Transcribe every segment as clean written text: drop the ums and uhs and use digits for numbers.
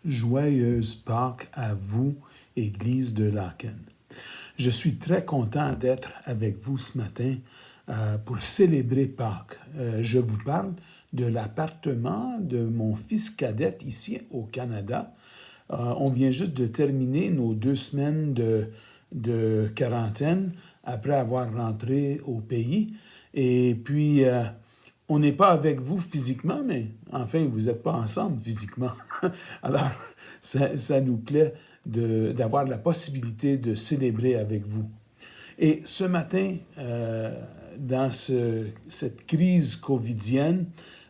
Joyeuse Pâques à vous, Église de Laken. Je suis très content d'être avec vous ce matin pour célébrer Pâques. Je vous parle de l'appartement de mon fils cadet ici au Canada. On vient juste de terminer nos 2 semaines de quarantaine après avoir rentré au pays. Et puis, on n'est pas avec vous physiquement, mais enfin, vous n'êtes pas ensemble physiquement. Alors, ça nous plaît d'avoir la possibilité de célébrer avec vous. Et ce matin, dans cette crise covidienne,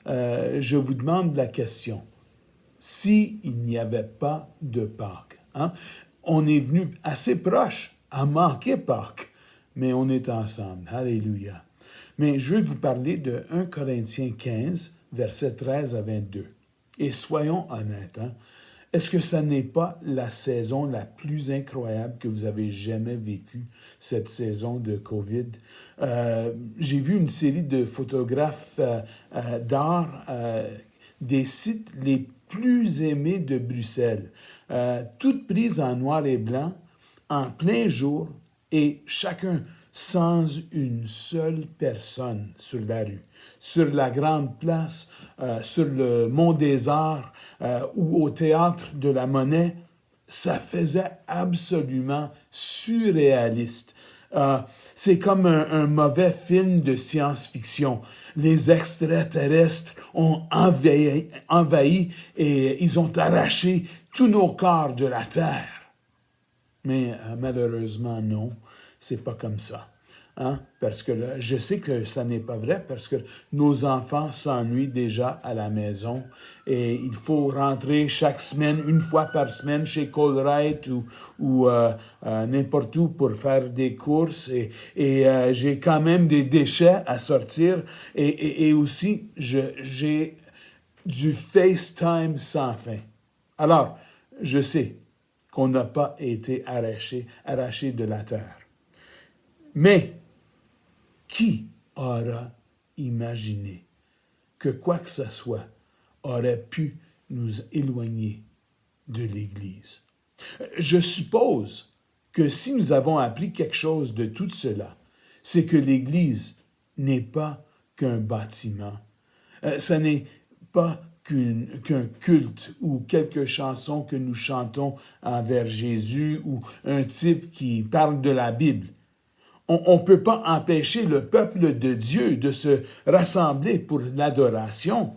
je vous demande la question. S'il n'y avait pas de Pâques, hein? On est venu assez proche à manquer Pâques, mais on est ensemble. Alléluia. Mais je vais vous parler de 1 Corinthiens 15, versets 13 à 22. Et soyons honnêtes, hein? Est-ce que ça n'est pas la saison la plus incroyable que vous avez jamais vécue, cette saison de COVID? J'ai vu une série de photographes d'art des sites les plus aimés de Bruxelles, toutes prises en noir et blanc, en plein jour, et chacun sans une seule personne sur la rue, sur la grande place, sur le Mont des Arts ou au théâtre de la Monnaie. Ça faisait absolument surréaliste. C'est comme un mauvais film de science-fiction. Les extraterrestres ont envahi et ils ont arraché tous nos corps de la Terre. Mais malheureusement, non, c'est pas comme ça. Hein? Parce que là, je sais que ça n'est pas vrai, parce que nos enfants s'ennuient déjà à la maison et il faut rentrer chaque semaine, une fois par semaine, chez Colruyt ou n'importe où pour faire des courses. Et j'ai quand même des déchets à sortir. Et aussi, j'ai du FaceTime sans fin. Alors, je sais qu'on n'a pas été arraché de la terre. Mais qui aura imaginé que quoi que ce soit aurait pu nous éloigner de l'Église? Je suppose que si nous avons appris quelque chose de tout cela, c'est que l'Église n'est pas qu'un bâtiment. Ça n'est pas qu'un culte ou quelques chansons que nous chantons envers Jésus ou un type qui parle de la Bible. On ne peut pas empêcher le peuple de Dieu de se rassembler pour l'adoration,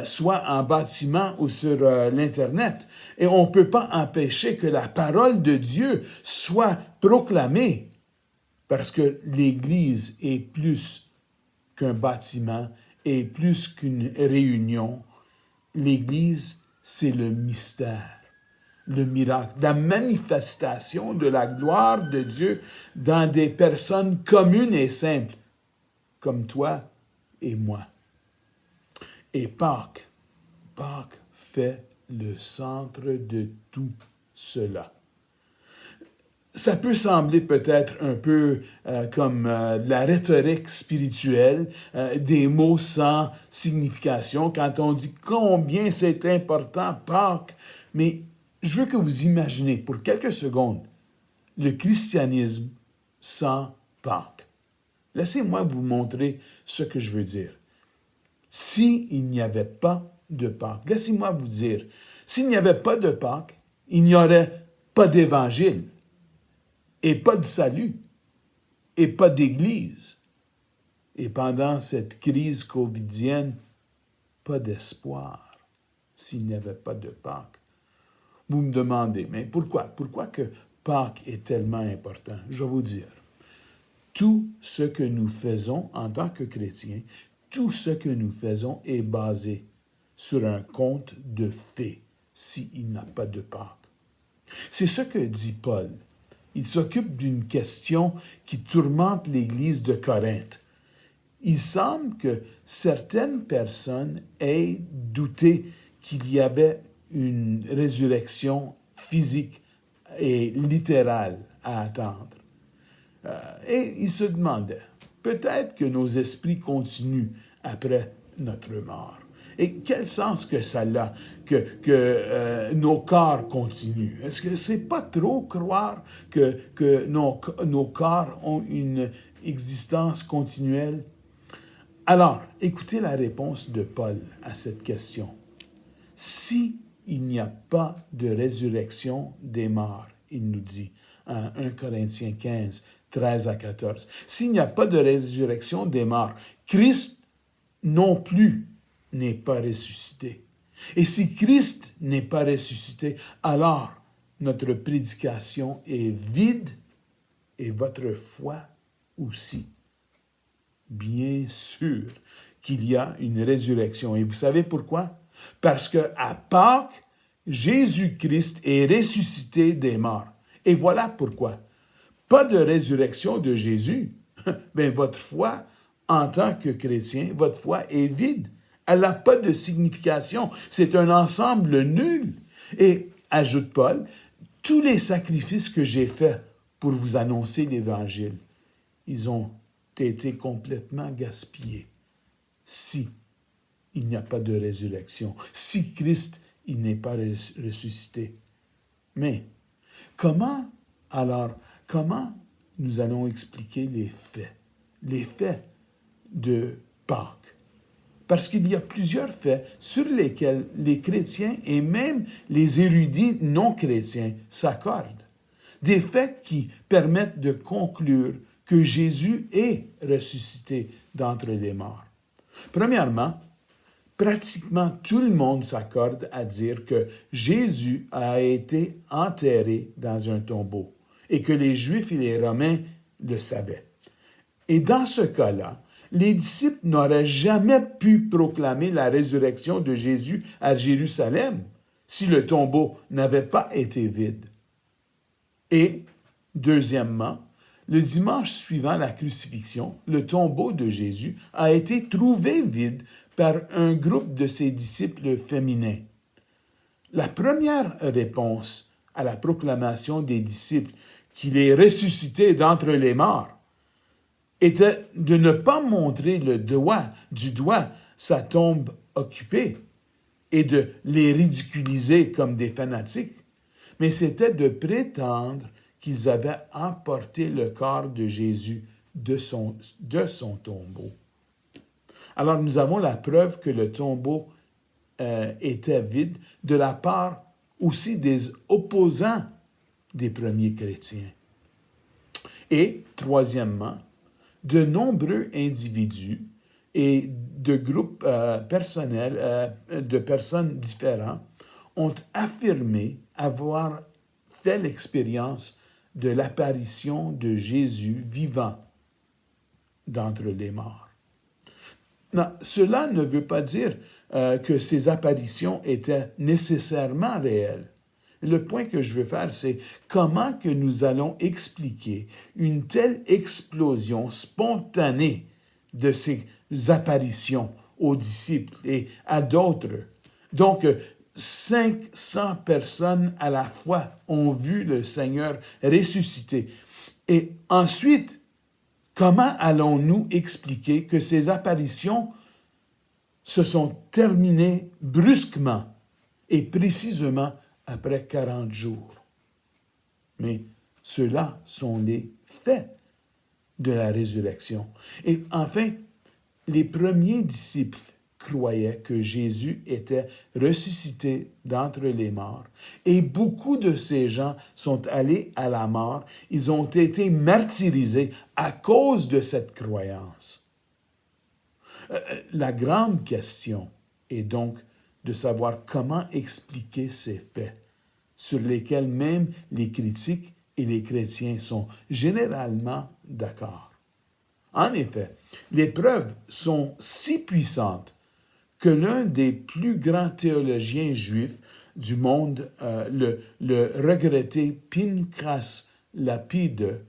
soit en bâtiment ou sur l'Internet. Et on ne peut pas empêcher que la parole de Dieu soit proclamée, parce que l'Église est plus qu'un bâtiment, est plus qu'une réunion. L'Église, c'est le mystère, le miracle, la manifestation de la gloire de Dieu dans des personnes communes et simples, comme toi et moi. Et Pâques fait le centre de tout cela. Ça peut sembler peut-être un peu comme de la rhétorique spirituelle, des mots sans signification, quand on dit combien c'est important Pâques, mais je veux que vous imaginez pour quelques secondes le christianisme sans Pâques. Laissez-moi vous montrer ce que je veux dire. S'il n'y avait pas de Pâques, laissez-moi vous dire, s'il n'y avait pas de Pâques, il n'y aurait pas d'évangile, et pas de salut, et pas d'église. Et pendant cette crise covidienne, pas d'espoir s'il n'y avait pas de Pâques. Vous me demandez, mais pourquoi? Pourquoi que Pâques est tellement important? Je vais vous dire. Tout ce que nous faisons en tant que chrétiens, tout ce que nous faisons est basé sur un conte de fées s'il n'y a pas de Pâques. C'est ce que dit Paul. Il s'occupe d'une question qui tourmente l'Église de Corinthe. Il semble que certaines personnes aient douté qu'il y avait une résurrection physique et littérale à attendre. Et il se demandait, peut-être que nos esprits continuent après notre mort. Et quel sens que ça a, que nos corps continuent? Est-ce que c'est pas trop croire que nos corps ont une existence continuelle? Alors, écoutez la réponse de Paul à cette question. Si il n'y a pas de résurrection des morts, il nous dit en 1 Corinthiens 15, 13 à 14. S'il n'y a pas de résurrection des morts, Christ non plus n'est pas ressuscité. Et si Christ n'est pas ressuscité, alors notre prédication est vide et votre foi aussi. Bien sûr qu'il y a une résurrection. Et vous savez pourquoi? Parce qu'à Pâques, Jésus-Christ est ressuscité des morts. Et voilà pourquoi. Pas de résurrection de Jésus. Bien, votre foi, en tant que chrétien, votre foi est vide. Elle n'a pas de signification. C'est un ensemble nul. Et, ajoute Paul, tous les sacrifices que j'ai faits pour vous annoncer l'Évangile, ils ont été complètement gaspillés. Si il n'y a pas de résurrection, si Christ il n'est pas ressuscité. Mais comment nous allons expliquer les faits de Pâques? Parce qu'il y a plusieurs faits sur lesquels les chrétiens et même les érudits non chrétiens s'accordent. Des faits qui permettent de conclure que Jésus est ressuscité d'entre les morts. Premièrement, pratiquement tout le monde s'accorde à dire que Jésus a été enterré dans un tombeau et que les Juifs et les Romains le savaient. Et dans ce cas-là, les disciples n'auraient jamais pu proclamer la résurrection de Jésus à Jérusalem si le tombeau n'avait pas été vide. Et, deuxièmement, le dimanche suivant la crucifixion, le tombeau de Jésus a été trouvé vide par un groupe de ses disciples féminins. La première réponse à la proclamation des disciples qu'il est ressuscité d'entre les morts était de ne pas montrer du doigt sa tombe occupée et de les ridiculiser comme des fanatiques, mais c'était de prétendre qu'ils avaient emporté le corps de Jésus de son tombeau. Alors nous avons la preuve que le tombeau était vide de la part aussi des opposants des premiers chrétiens. Et, troisièmement, de nombreux individus et de groupes personnels, de personnes différentes, ont affirmé avoir fait l'expérience de l'apparition de Jésus vivant d'entre les morts. Non, cela ne veut pas dire que ces apparitions étaient nécessairement réelles. Le point que je veux faire, c'est comment que nous allons expliquer une telle explosion spontanée de ces apparitions aux disciples et à d'autres. Donc, 500 personnes à la fois ont vu le Seigneur ressuscité. Et ensuite, comment allons-nous expliquer que ces apparitions se sont terminées brusquement et précisément après 40 jours? Mais ceux-là sont les faits de la résurrection. Et enfin, les premiers disciples croyaient que Jésus était ressuscité d'entre les morts. Et beaucoup de ces gens sont allés à la mort. Ils ont été martyrisés à cause de cette croyance. La grande question est donc de savoir comment expliquer ces faits, sur lesquels même les critiques et les chrétiens sont généralement d'accord. En effet, les preuves sont si puissantes que l'un des plus grands théologiens juifs du monde, le regretté Pinchas Lapide,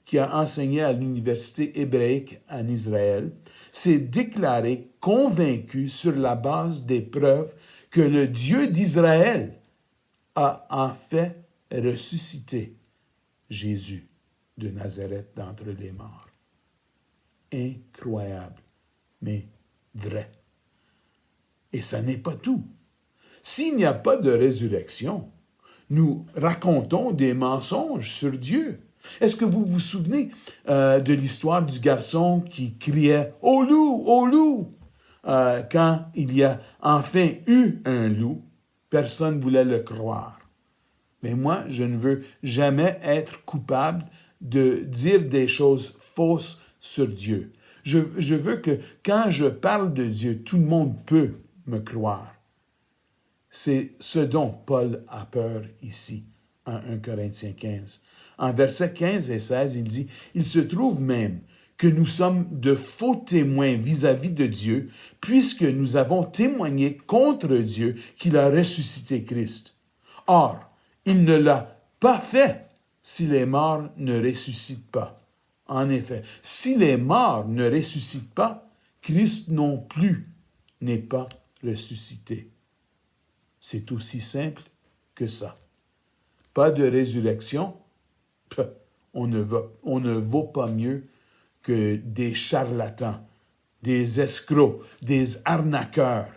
qui a enseigné à l'université hébraïque en Israël, s'est déclaré convaincu sur la base des preuves que le Dieu d'Israël a en fait ressuscité Jésus de Nazareth d'entre les morts. Incroyable, mais vrai. Et ça n'est pas tout. S'il n'y a pas de résurrection, nous racontons des mensonges sur Dieu. Est-ce que vous vous souvenez de l'histoire du garçon qui criait « Au loup, au loup » quand il y a enfin eu un loup, personne ne voulait le croire. Mais moi, je ne veux jamais être coupable de dire des choses fausses sur Dieu. Je veux que quand je parle de Dieu, tout le monde peut me croire. C'est ce dont Paul a peur ici, en 1 Corinthiens 15. En versets 15 et 16, il dit « Il se trouve même que nous sommes de faux témoins vis-à-vis de Dieu, puisque nous avons témoigné contre Dieu qu'il a ressuscité Christ. Or, il ne l'a pas fait si les morts ne ressuscitent pas. En effet, si les morts ne ressuscitent pas, Christ non plus n'est pas ressuscité. » C'est aussi simple que ça. Pas de résurrection, on ne vaut pas mieux que des charlatans, des escrocs, des arnaqueurs.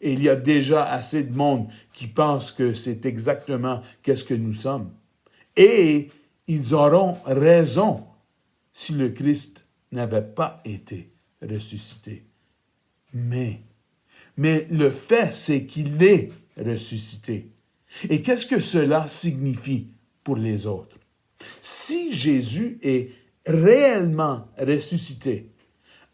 Et il y a déjà assez de monde qui pense que c'est exactement qu'est-ce que nous sommes. Et ils auront raison si le Christ n'avait pas été ressuscité. Mais le fait, c'est qu'il est ressuscité. Et qu'est-ce que cela signifie pour les autres? Si Jésus est réellement ressuscité,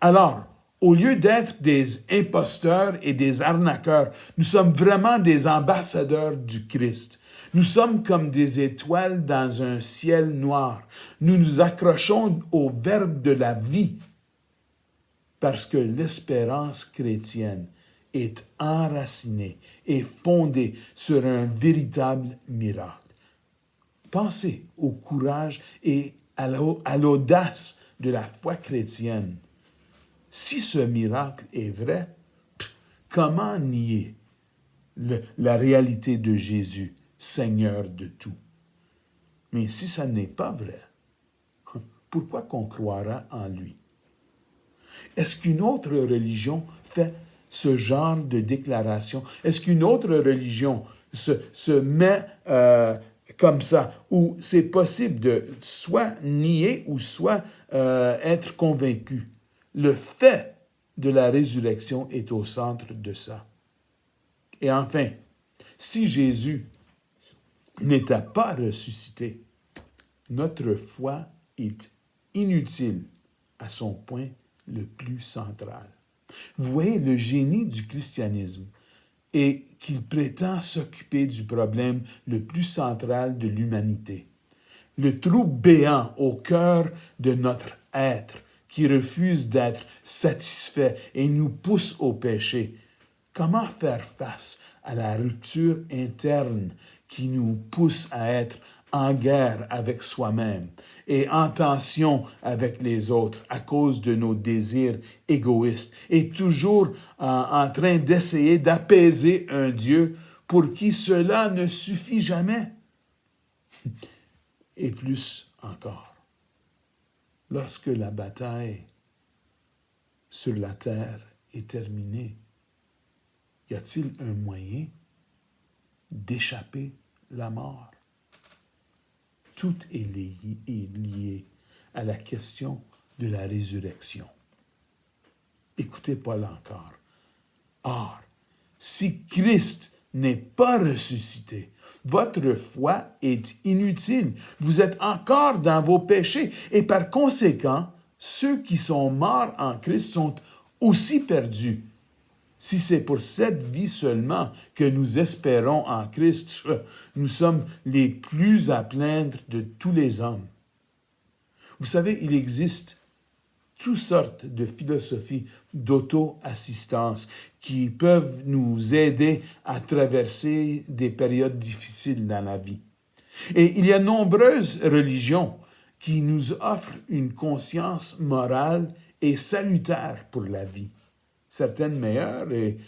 alors, au lieu d'être des imposteurs et des arnaqueurs, nous sommes vraiment des ambassadeurs du Christ. Nous sommes comme des étoiles dans un ciel noir. Nous nous accrochons au verbe de la vie parce que l'espérance chrétienne est enracinée et fondée sur un véritable miracle. Pensez au courage et à l'audace de la foi chrétienne. Si ce miracle est vrai, comment nier la réalité de Jésus, Seigneur de tout? Mais si ça n'est pas vrai, pourquoi qu'on croira en lui? Est-ce qu'une autre religion fait ce genre de déclaration? Est-ce qu'une autre religion se met comme ça, où c'est possible de soit nier ou soit être convaincu? Le fait de la résurrection est au centre de ça. Et enfin, si Jésus n'était pas ressuscité, notre foi est inutile à son point le plus central. Vous voyez, le génie du christianisme est qu'il prétend s'occuper du problème le plus central de l'humanité. Le trou béant au cœur de notre être qui refuse d'être satisfait et nous pousse au péché. Comment faire face à la rupture interne qui nous pousse à être en guerre avec soi-même et en tension avec les autres à cause de nos désirs égoïstes et toujours en train d'essayer d'apaiser un Dieu pour qui cela ne suffit jamais? Et plus encore, lorsque la bataille sur la terre est terminée, y a-t-il un moyen d'échapper la mort? Tout est lié à la question de la résurrection. Écoutez Paul encore. Or, si Christ n'est pas ressuscité, votre foi est inutile. Vous êtes encore dans vos péchés et par conséquent, ceux qui sont morts en Christ sont aussi perdus. Si c'est pour cette vie seulement que nous espérons en Christ, nous sommes les plus à plaindre de tous les hommes. Vous savez, il existe toutes sortes de philosophies d'auto-assistance qui peuvent nous aider à traverser des périodes difficiles dans la vie. Et il y a nombreuses religions qui nous offrent une conscience morale et salutaire pour la vie. Certaines meilleures et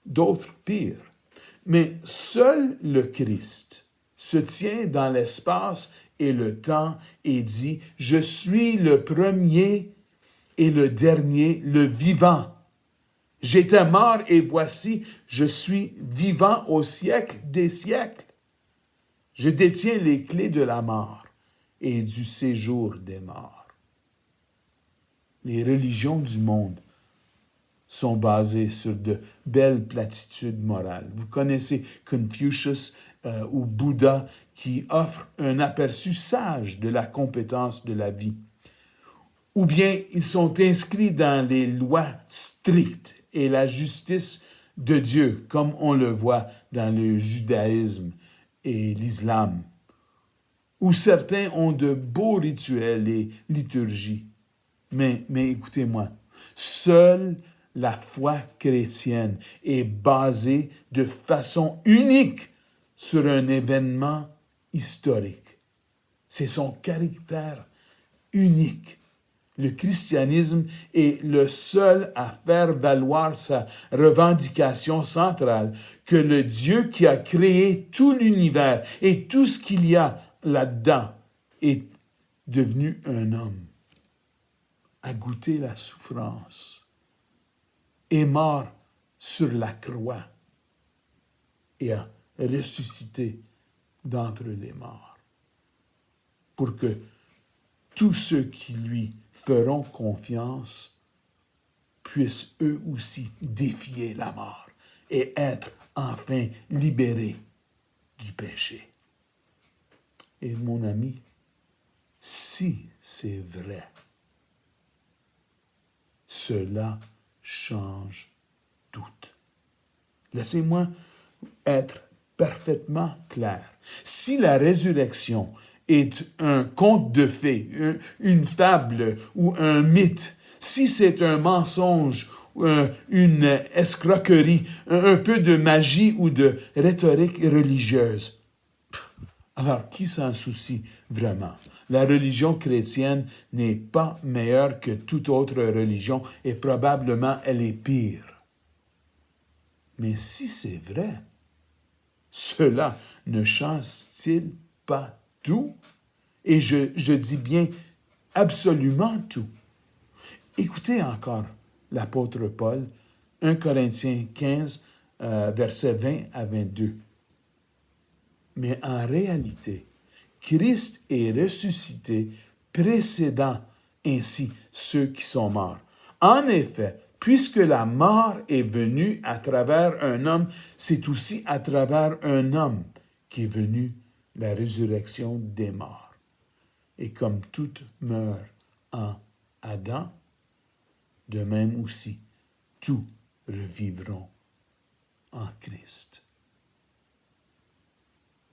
d'autres pires. Mais seul le Christ se tient dans l'espace et le temps et dit « Je suis le premier et le dernier, le vivant. J'étais mort et voici, je suis vivant au siècle des siècles. Je détiens les clés de la mort et du séjour des morts. Les religions du monde sont basées sur de belles platitudes morales. Vous connaissez Confucius ou Bouddha qui offrent un aperçu sage de la compétence de la vie. Ou bien ils sont inscrits dans les lois strictes et la justice de Dieu, comme on le voit dans le judaïsme et l'islam, où certains ont de beaux rituels et liturgies. Mais écoutez-moi, seule la foi chrétienne est basée de façon unique sur un événement historique. C'est son caractère unique. Le christianisme est le seul à faire valoir sa revendication centrale que le Dieu qui a créé tout l'univers et tout ce qu'il y a là-dedans est devenu un homme, a goûté la souffrance, est mort sur la croix et a ressuscité d'entre les morts pour que tous ceux qui lui feront confiance puissent eux aussi défier la mort et être enfin libérés du péché. Et mon ami, si c'est vrai, cela change tout. Laissez-moi être parfaitement clair. Si la résurrection est un conte de fées, une fable ou un mythe, si c'est un mensonge, une escroquerie, un peu de magie ou de rhétorique religieuse, alors qui s'en soucie vraiment? La religion chrétienne n'est pas meilleure que toute autre religion et probablement elle est pire. Mais si c'est vrai, cela ne change-t-il pas tout? Et je dis bien absolument tout. Écoutez encore l'apôtre Paul, 1 Corinthiens 15, versets 20 à 22. Mais en réalité, Christ est ressuscité, précédant ainsi ceux qui sont morts. En effet, puisque la mort est venue à travers un homme, c'est aussi à travers un homme qu'est venue la résurrection des morts. Et comme tout meurt en Adam, de même aussi, tous revivront en Christ.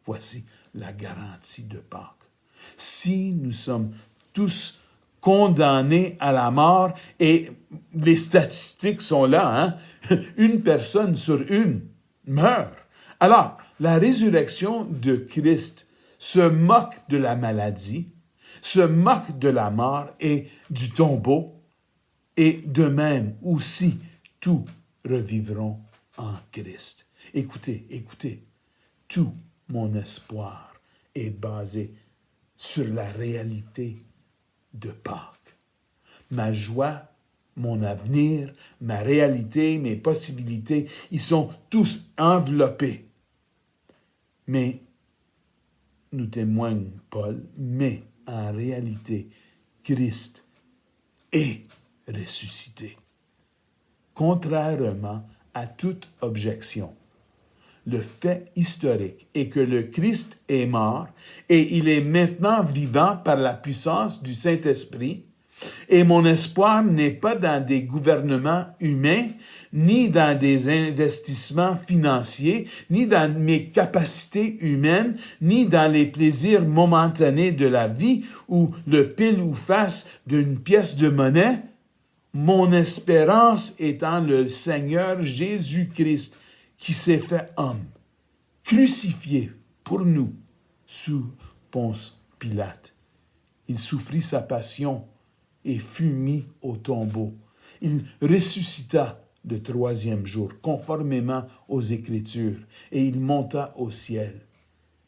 Voici la garantie de Pâques. Si nous sommes tous condamnés à la mort, et les statistiques sont là, une personne sur une meurt. Alors, la résurrection de Christ se moque de la maladie, se moque de la mort et du tombeau, et de même aussi, tous revivront en Christ. Écoutez, tout mon espoir est basé sur la réalité de Pâques. Ma joie, mon avenir, ma réalité, mes possibilités, ils sont tous enveloppés. Mais, nous témoigne Paul, mais en réalité, Christ est ressuscité. Contrairement à toute objection, le fait historique est que le Christ est mort et il est maintenant vivant par la puissance du Saint-Esprit. Et mon espoir n'est pas dans des gouvernements humains, ni dans des investissements financiers, ni dans mes capacités humaines, ni dans les plaisirs momentanés de la vie ou le pile ou face d'une pièce de monnaie. Mon espérance est en le Seigneur Jésus-Christ, qui s'est fait homme, crucifié pour nous sous Ponce Pilate. Il souffrit sa passion et fut mis au tombeau. Il ressuscita le troisième jour, conformément aux Écritures, et il monta au ciel.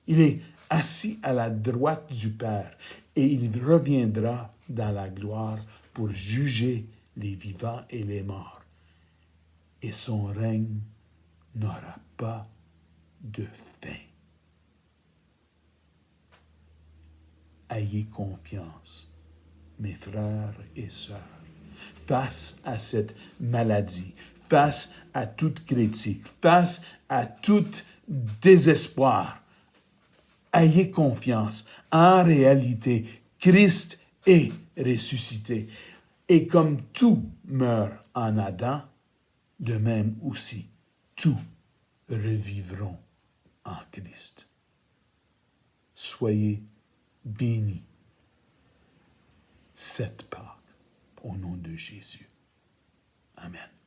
Il est assis à la droite du Père, et il reviendra dans la gloire pour juger les vivants et les morts. et son règne n'aura pas de fin. Ayez confiance, mes frères et sœurs, face à cette maladie, face à toute critique, face à tout désespoir. Ayez confiance. En réalité, Christ est ressuscité. Et comme tout meurt en Adam, de même aussi, tout revivront en Christ. Soyez bénis cette Pâque au nom de Jésus. Amen.